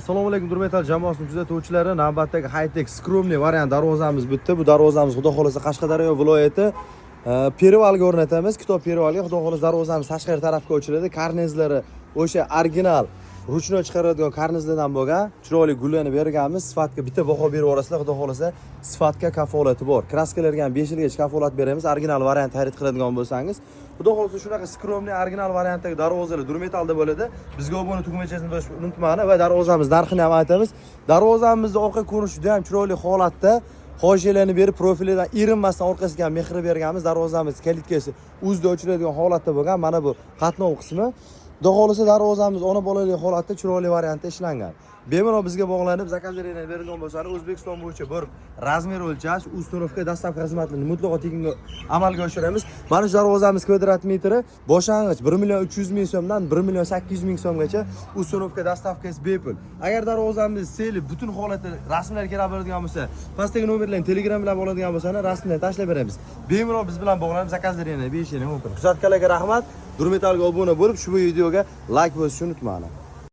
Assalomu alaykum Durmetal jamoasining kuzatuvchilari. Navbatdagi high-tech skromli variant darvozamiz bitta. Bu darvozamiz xudo xolasa Qashqadaryo viloyati Perivalga o'rnatamiz. Kitob Perivalga xudo xolasa darvozamiz tashqari tarafga o'chiradi. Karnizlari o'sha original ruchnoy chiqaradigan karnizlardan bo'lgan. Chiroyli gullarni berganmiz. Sifatga bitta baho berib orasida xudo xolasa sifatga kafolati bor. Kraskalarga ham 5 yilgacha kafolat beramiz. Original variant xarid qiladigan bo'lsangiz, xudo xolasa shunaqa skromli original variantdagi darvozalar Durmetalda bo'ladi. Bizga obuna tugmachasini bosishni unutmanglar va darvozamiz narxini ham aytamiz. Darvozamizning orqa ko'rinishi juda ham chiroyli holatda. Hojiyalarni berib profilidan irinmasdan orqasiga ham mehri berganmiz. Darvozamiz kalitkasi o'zida o'chiradigan holatda bo'lgan. Mana bu qatnov qismi. Xudo xolasa darvozamiz ona bolali holatda chiroyli variantda ishlangan. Bemalol bizga bog'lanib zakazlarni berilgan bo'lsa, O'zbekiston bo'yicha bir razmer o'lchash, ustunovka dastavka xizmatlarini mutlaqo tekinga amalga oshiramiz. Mana shu darvozamiz kvadrat metri boshlang'ich 1.300.000 so'mdan 1.800.000 so'mgacha ustunovka dastavkasi bepul. Agar darvozamiz seli butun holati rasmlar kerak bo'ladigan bo'lsa, pastdagi nomerlarni Telegram bilan bo'ladigan bo'lsa, rasmlarni tashlab beramiz. Bemalol biz bilan bog'lanib zakazlarni berishingiz mumkin. Kuzatganlarga rahmat. Durmetalga obuna bo'lib, shu videoga like bosishni unutmanglar.